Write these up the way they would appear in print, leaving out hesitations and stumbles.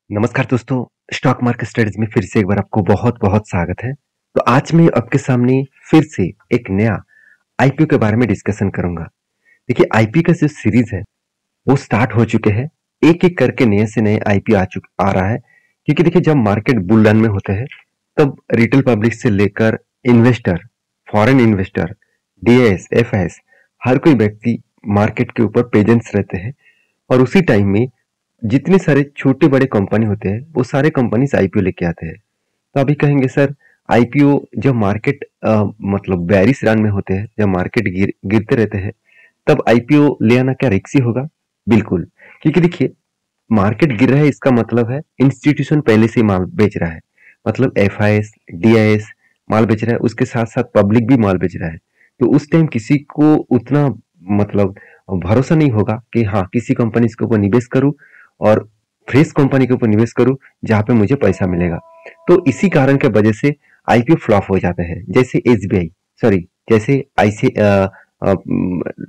नमस्कार दोस्तों, stock market studies में फिर से एक बार आपको बहुत-बहुत स्वागत है। तो आज मैं आपके सामने फिर से एक नया आईपीओ के बारे में डिस्कशन करूंगा। देखिए आईपीओ का जो सीरीज है वो स्टार्ट हो चुके हैं। एक-एक करके नए से नए आईपीओ आ रहा है क्योंकि देखिए जब मार्केट बुल रन में होते हैं तब रिटेल पब्लिक से लेकर investor, foreign investor, DIIs, FIIs हर कोई व्यक्ति मार्केट के ऊपर पेजेंस रहते हैं और उसी टाइम में जितने सारे छोटे बड़े कंपनी होते हैं वो सारे कंपनीज आईपीओ लेके आते हैं। तो अभी कहेंगे सर आईपीओ जब मार्केट मतलब बेरिश रन में होते हैं, जब मार्केट गिरते रहते हैं तब आईपीओ ले आना क्या रिस्की होगा? बिल्कुल, क्योंकि देखिए मार्केट गिर रहा है इसका मतलब है इंस्टीट्यूशन पहले से ही माल बेच रहा है। मतलब एफआईएस, डीआईएस माल बेच रहा है, उसके साथ साथ पब्लिक भी माल बेच रहा है। तो उस टाइम किसी को उतना मतलब भरोसा नहीं होगा कि हाँ किसी कंपनी के ऊपर निवेश करूं और फ्रेश कंपनी के ऊपर निवेश करूं जहां पे मुझे पैसा मिलेगा। तो इसी कारण के वजह से आईपीओ फ्लॉप हो जाते हैं। जैसे एसबीआई, सॉरी, जैसे IC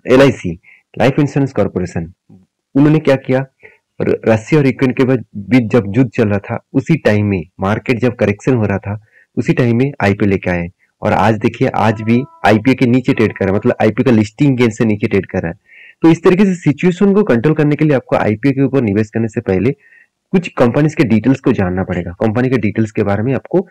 LIC, life insurance corporation, उन्होंने क्या किया, रसिया और यूक्रेन के बीच जब युद्ध चल रहा था उसी टाइम में मार्केट जब करेक्शन हो रहा था उसी टाइम में आईपीओ लेके आए और आज देखिए आज भी आईपीओ के नीचे ट्रेड कर रहा है, मतलब आईपीओ का लिस्टिंग गेन से नीचे ट्रेड कर रहा है। तो इस तरीके से सिचुएशन को कंट्रोल करने के लिए आपको आईपीओ के ऊपर निवेश करने से पहले कुछ कंपनीज के डिटेल्स को जानना पड़ेगा। कंपनी के डिटेल्स के बारे में आपको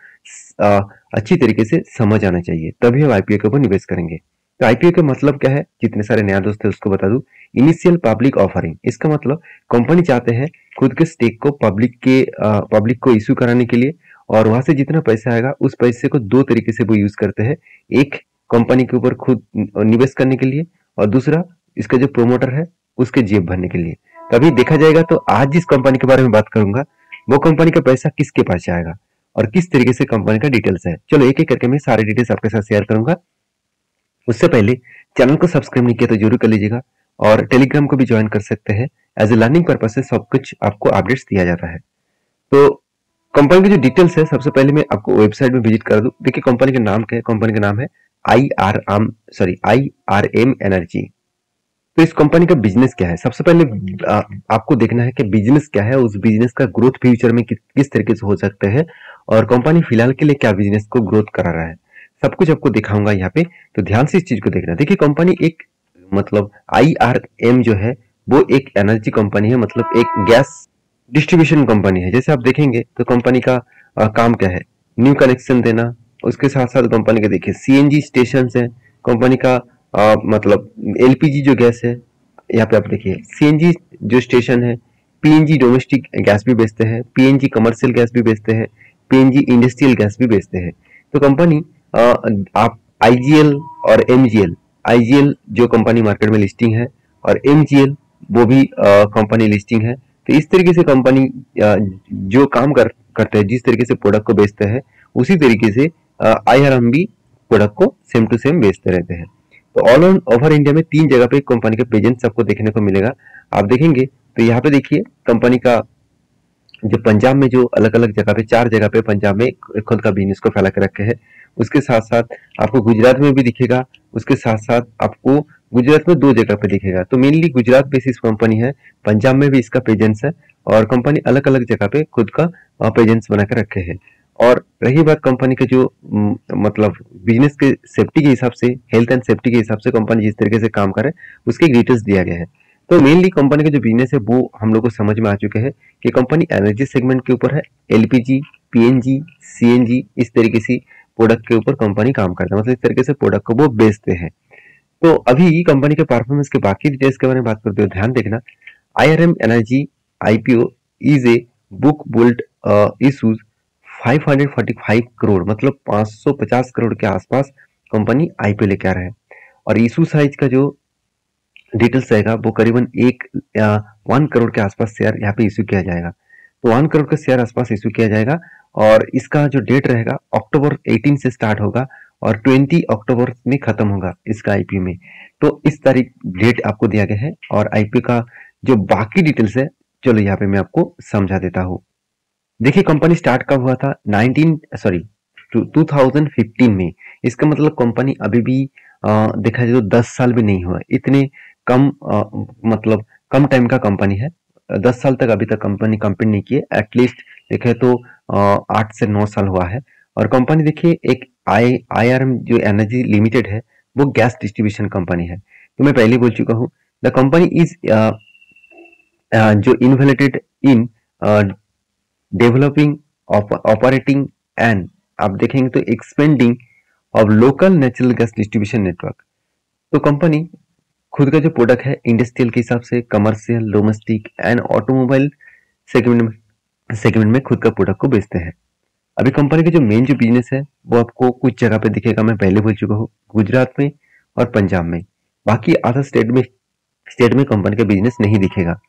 अ, अच्छी तरीके से समझ आना चाहिए, तभी हम आईपीओ के ऊपर निवेश करेंगे। तो आईपीओ का मतलब क्या है, जितने सारे नया दोस्त है उसको बता दूं। इनिशियल पब्लिक ऑफरिंग, इसका मतलब कंपनी चाहते हैं खुद के स्टेक को पब्लिक को इश्यू कराने के लिए और वहां से जितना पैसा आएगा उस पैसे को दो तरीके से वो यूज करते हैं। एक, कंपनी के ऊपर खुद निवेश करने के लिए और दूसरा इसका जो प्रोमोटर है उसके जेब भरने के लिए। कभी देखा जाएगा तो आज जिस कंपनी के बारे में बात करूंगा वो कंपनी का पैसा किसके पास जाएगा और किस तरीके से कंपनी का डिटेल्स है। चलो एक एक करके मैं सारे डिटेल्स आपके साथ शेयर करूंगा। उससे पहले चैनल को सब्सक्राइब नहीं किया तो जरूर कर लीजिएगा और टेलीग्राम को भी ज्वाइन कर सकते हैं। एज ए लर्निंग पर्पज से सब कुछ आपको अपडेट्स दिया जाता है। तो कंपनी की जो डिटेल्स है सबसे पहले मैं आपको वेबसाइट में विजिट कर दूं। देखिए कंपनी का नाम क्या है, कंपनी का नाम है आई आर एम एनर्जी। तो इस कंपनी का बिजनेस क्या है, सबसे पहले आपको देखना है कि बिजनेस क्या है, उस बिजनेस का ग्रोथ फ्यूचर में किस तरीके से हो सकते हैं और कंपनी फिलहाल के लिए क्या बिजनेस को ग्रोथ करा रहा है, सब कुछ आपको दिखाऊंगा यहाँ पे। तो ध्यान से इस चीज को देखना। देखिए कंपनी एक मतलब IRM जो है वो एक एनर्जी कंपनी है, मतलब एक गैस डिस्ट्रीब्यूशन कंपनी है। जैसे आप देखेंगे तो कंपनी का काम क्या है, न्यू कनेक्शन देना। उसके साथ साथ कंपनी के देखिए सीएनजी स्टेशन है। कंपनी का मतलब एलपीजी जो गैस है, यहाँ पे आप देखिए सीएनजी जो स्टेशन है, पीएनजी डोमेस्टिक गैस भी बेचते हैं, पीएनजी कमर्शियल गैस भी बेचते हैं, पीएनजी इंडस्ट्रियल गैस भी बेचते हैं। तो कंपनी आप आईजीएल और एमजीएल, आईजीएल जो कंपनी मार्केट में लिस्टिंग है और एमजीएल वो भी कंपनी लिस्टिंग है। तो इस तरीके से कंपनी जो काम करते हैं, जिस तरीके से प्रोडक्ट को बेचते हैं उसी तरीके से आईआरएम भी प्रोडक्ट को सेम टू सेम बेचते रहते हैं। तो ऑल ओवर इंडिया में 3 जगह पे कंपनी का प्रेजेंस आपको देखने को मिलेगा। आप देखेंगे तो यहाँ पे देखिए कंपनी का जो पंजाब में जो अलग अलग जगह पे 4 जगह पे पंजाब में खुद का बिजनेस को फैला के रखे हैं। उसके साथ साथ आपको गुजरात में भी दिखेगा, उसके साथ साथ आपको गुजरात में 2 जगह पे दिखेगा। तो मेनली गुजरात बेसिस कंपनी है, पंजाब में भी इसका प्रेजेंस है और कंपनी अलग अलग जगह पे खुद का प्रेजेंस बना के रखे हैं। और रही बात कंपनी के जो मतलब बिजनेस के सेफ्टी के हिसाब से, हेल्थ एंड सेफ्टी के हिसाब से कंपनी जिस तरीके से काम करे उसके डिटेल्स दिया गया है। तो मेनली कंपनी का जो बिजनेस है वो हम लोग को समझ में आ चुके हैं कि कंपनी एनर्जी सेगमेंट के ऊपर है। एलपीजी, पीएनजी, सीएनजी इस तरीके से प्रोडक्ट के ऊपर कंपनी काम करता है, मतलब इस तरीके से प्रोडक्ट को वो बेचते हैं। तो अभी कंपनी के परफॉर्मेंस के बाकी डिटेल्स के बारे में बात करते हो, ध्यान देखना। IRM energy IPO is a book built issues 545 crore, मतलब 550 करोड़ के आसपास कंपनी आईपीओ लेके आ रहा है और इशू साइज का जो डिटेल्स रहेगा वो करीबन 1 करोड़ के आसपास शेयर यहाँ पे इशू किया जाएगा। तो 1 करोड़ का शेयर आसपास इशू किया जाएगा और इसका जो डेट रहेगा अक्टूबर 18 से स्टार्ट होगा और 20 अक्टूबर में खत्म होगा इसका आईपीओ में। तो इस तारीख डेट आपको दिया गया है और आईपीओ का जो बाकी डिटेल्स है चलो यहाँ पे मैं आपको समझा देता हूँ। देखिए कंपनी स्टार्ट कब हुआ था, 2015 में। इसका मतलब कंपनी अभी भी देखा जाए तो 10 साल भी नहीं हुआ, इतने कम मतलब कम टाइम का कंपनी है। 10 साल तक अभी तक कंपनी कंपीट नहीं की है। एटलीस्ट देखे तो 8 से 9 साल हुआ है। और कंपनी देखिए एक IRM जो एनर्जी लिमिटेड है वो गैस डिस्ट्रीब्यूशन कंपनी है। तो मैं पहले बोल चुका हूँ द कंपनी इज जो invested in developing operating and आप देखेंगे तो expanding of local natural gas distribution network. तो कंपनी खुद का जो प्रोडक्ट है इंडस्ट्रियल के हिसाब से commercial domestic and automobile segment में खुद का प्रोडक्ट को बेचते हैं। अभी कंपनी का जो मेन जो बिजनेस है वो आपको कुछ जगह पे दिखेगा, मैं पहले बोल चुका हूँ, गुजरात में और पंजाब में। बाकी अदर स्टेट में कंपनी का बिजनेस नहीं दिखेगा।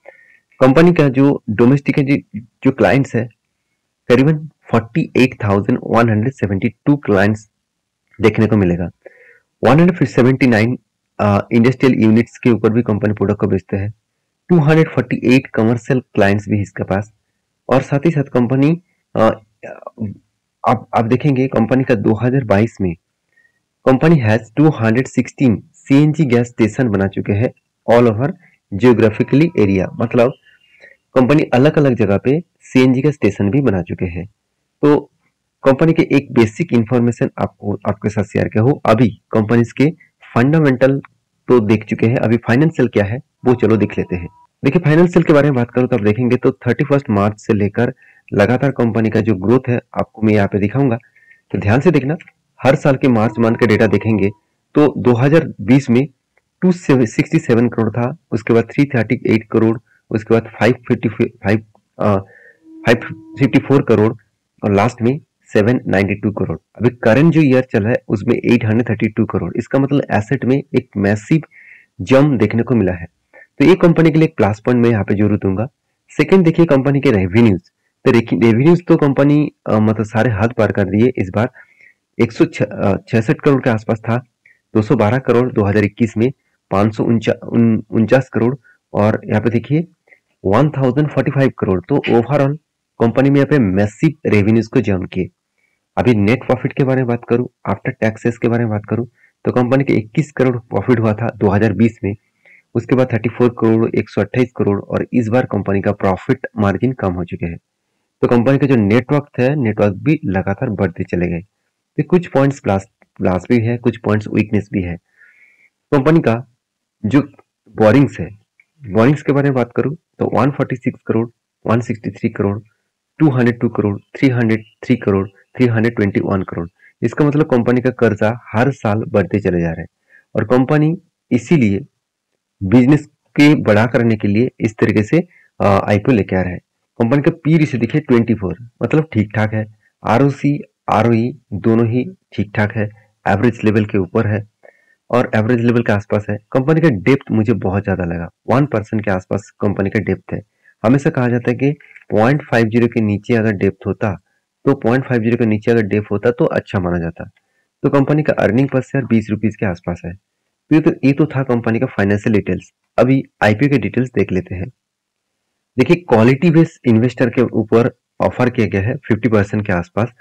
कंपनी का जो डोमेस्टिक है जो क्लाइंट्स है करीबन 48,172 क्लाइंट्स देखने को मिलेगा। 179 इंडस्ट्रियल यूनिट्स के ऊपर भी कंपनी प्रोडक्ट को बेचते हैं। 248 कमर्शियल क्लाइंट्स भी इसके पास। और साथ ही साथ कंपनी आप देखेंगे कंपनी का 2022 में company has 216 CNG gas station बना चुके हैं ऑल ओवर जियोग्राफिकली एरिया। मतलब कंपनी अलग अलग जगह पे CNG का स्टेशन भी बना चुके हैं। तो कंपनी के एक बेसिक इंफॉर्मेशन आपके साथ शेयर किया हो। अभी कंपनी के फंडामेंटल तो देख चुके हैं, अभी फाइनेंशियल क्या है वो चलो देख लेते हैं। देखिए फाइनेंशियल के बारे में बात करूं तो आप देखेंगे तो 31 मार्च से लेकर लगातार कंपनी का जो ग्रोथ है आपको मैं यहाँ पे दिखाऊंगा, तो ध्यान से देखना। हर साल के मार्च मंथ का डेटा देखेंगे तो 2020 में 267 करोड़ था, उसके बाद 338 करोड़, उसके बाद 554 करोड़ और लास्ट में 792 करोड़। अभी करंट जो ईयर चल रहा है उसमें 832 करोड़। इसका मतलब एसेट में एक मैसिव जंप देखने को मिला है। तो ये कंपनी के लिए एक प्लस पॉइंट मैं यहाँ पे जरूर दूंगा। सेकंड देखिए कंपनी के रेवेन्यूज। तो रेवेन्यूज तो कंपनी मतलब सारे हद पार कर दिए। इस बार 166 करोड़ के आसपास था, 212 करोड़ 2021 में, 549 करोड़ और यहाँ पे देखिए 1045 करोड़। तो ओवरऑल कंपनी में यहाँ पे मैसिव रेवेन्यूज को जंप किए। अभी नेट प्रॉफिट के बारे में बात करूं, आफ्टर टैक्सेस के बारे में बात करूं तो कंपनी के 21 करोड़ प्रॉफिट हुआ था 2020 में, उसके बाद 34 करोड़, 128 करोड़ और इस बार कंपनी का प्रॉफिट मार्जिन कम हो चुके हैं। तो कंपनी का जो नेटवर्क भी लगातार बढ़ते चले गए। तो कुछ पॉइंट्स प्लस भी है, कुछ पॉइंट्स वीकनेस भी है। कंपनी का जो बोरिंग्स है, बोरिंग्स के बारे में बात करूं तो 146 करोड़, 163 करोड़, 202 करोड़, 303 करोड़, 321 करोड़। इसका मतलब कंपनी का कर्जा हर साल बढ़ते चले जा रहे हैं और कंपनी इसीलिए बिजनेस के बड़ा करने के लिए इस तरीके से IPO लेके आ रहा है। कंपनी का पी रेशियो देखिए 24, मतलब ठीक ठाक है। ROC ROE दोनों ही ठीक ठाक है, एवरेज लेवल के ऊपर है और एवरेज लेवल के आसपास है। कंपनी का डेप्थ मुझे बहुत ज्यादा लगा, 1% के आसपास कंपनी का डेप्थ है। हमेशा कहा जाता है कि 0.50 के नीचे अगर डेप्थ होता तो 0.50 के नीचे अगर डेप्थ होता तो अच्छा माना जाता। तो कंपनी का अर्निंग पर शेयर 20 रुपीज के आसपास है। तो ये तो था कंपनी का फाइनेंशियल डिटेल्स। अभी IPO के डिटेल्स देख लेते हैं। देखिए क्वालिटी बेस्ड इन्वेस्टर के ऊपर ऑफर किया गया है 50% के आसपास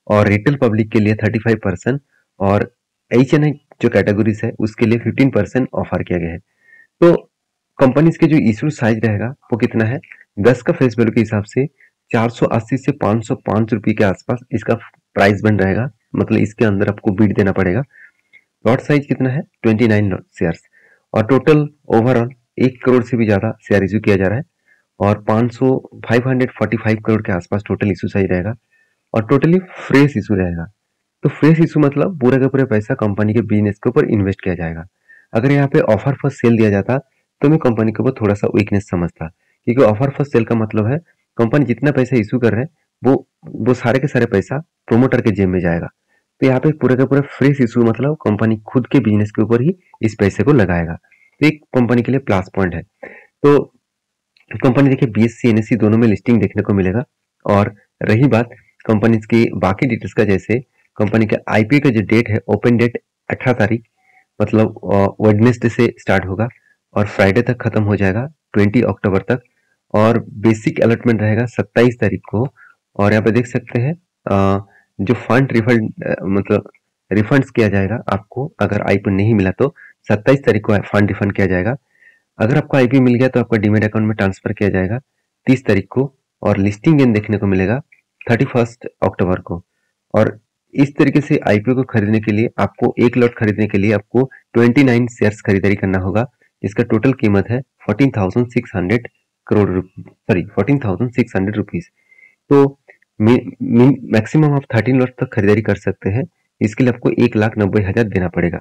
और रिटेल पब्लिक के लिए 35% और HNI जो कैटेगरीज है उसके लिए 15% ऑफर किया गया है। तो कंपनीज के जो इशू साइज रहेगा वो कितना है, 10 का फेस वैल्यू के हिसाब से 480 से 505 रुपये के आसपास इसका प्राइस बन रहेगा। मतलब इसके अंदर आपको बीट देना पड़ेगा। लॉट साइज कितना है, 29 शेयर्स और टोटल ओवरऑल 1 करोड़ से भी ज्यादा शेयर इशू किया जा रहा है और 545 करोड़ के आसपास टोटल इशू साइज रहेगा और टोटली फ्रेश इशू रहेगा। तो फ्रेश इशू मतलब पूरा का पूरा पैसा कंपनी के बिजनेस के ऊपर इन्वेस्ट किया जाएगा। अगर यहाँ पे ऑफर फॉर सेल दिया जाता तो मैं कंपनी के ऊपर थोड़ा सा वीकनेस समझता, क्योंकि ऑफर फॉर सेल का मतलब है कंपनी जितना पैसा इशू कर रहे हैं वो सारे के सारे पैसा प्रोमोटर के जेब में जाएगा। तो यहाँ पे पूरा का पूरा फ्रेश इशू मतलब कंपनी खुद के बिजनेस के ऊपर ही इस पैसे को लगाएगा। तो एक कंपनी के लिए प्लस पॉइंट है। तो कंपनी देखिए BSE NSE दोनों में लिस्टिंग देखने को मिलेगा। और रही बात कंपनी की बाकी डिटेल्स का, जैसे कंपनी का IPO का जो डेट है, ओपन डेट 18 तारीख मतलब वेडनेसडे से स्टार्ट होगा और फ्राइडे तक खत्म हो जाएगा 20 अक्टूबर तक और बेसिक अलॉटमेंट रहेगा 27 तारीख को। और यहाँ पे देख सकते हैं जो फंड रिफंड मतलब रिफंड्स किया जाएगा आपको, अगर IPO नहीं मिला तो 27 तारीख को फंड रिफंड किया जाएगा। अगर आपको आईपीओ मिल गया तो आपका डीमैट अकाउंट में ट्रांसफर किया जाएगा 30 तारीख को, और लिस्टिंग दिन देखने को मिलेगा 31 अक्टूबर को। और इस तरीके से आईपीओ को खरीदने के लिए आपको 1 लॉट खरीदने के लिए आपको 29 शेयर्स खरीदारी करना होगा, जिसका टोटल कीमत है 14,600 करोड़ सॉरी 14,600 रुपीज। तो मैक्सिमम आप 13 लॉट तक खरीदारी कर सकते हैं। इसके लिए आपको 1,90,000 देना पड़ेगा।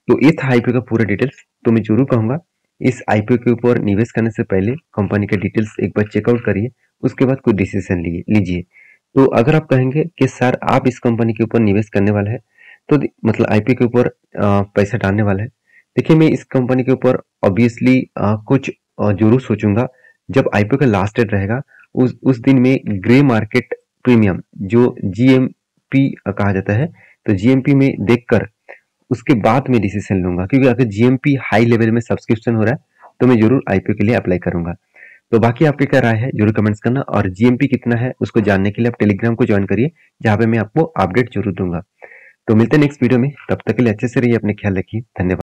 तो ये था आईपीओ का पूरा डिटेल्स। तो मैं जरूर कहूंगा इस आईपीओ के ऊपर निवेश करने से पहले कंपनी के डिटेल्स एक बार चेकआउट करिए, उसके बाद कोई डिसीजन लीजिए। तो अगर आप कहेंगे कि सर आप इस कंपनी के ऊपर निवेश करने वाले हैं, तो मतलब आईपीओ के ऊपर पैसा डालने वाला है, देखिए मैं इस कंपनी के ऊपर ऑब्वियसली कुछ जरूर सोचूंगा। जब आईपीओ का लास्ट डेट रहेगा उस दिन में ग्रे मार्केट प्रीमियम जो जीएमपी कहा जाता है, तो जीएमपी में देखकर उसके बाद मैं डिसीजन लूंगा, क्योंकि अगर जीएमपी हाई लेवल में सब्सक्रिप्शन हो रहा है तो मैं जरूर आईपीओ के लिए अप्लाई करूंगा। तो बाकी आपकी क्या राय है जरूर कमेंट्स करना, और जीएमपी कितना है उसको जानने के लिए आप टेलीग्राम को ज्वाइन करिए, जहां पे मैं आपको अपडेट जरूर दूंगा। तो मिलते हैं नेक्स्ट वीडियो में, तब तक के लिए अच्छे से रहिए, अपने ख्याल रखिए, धन्यवाद।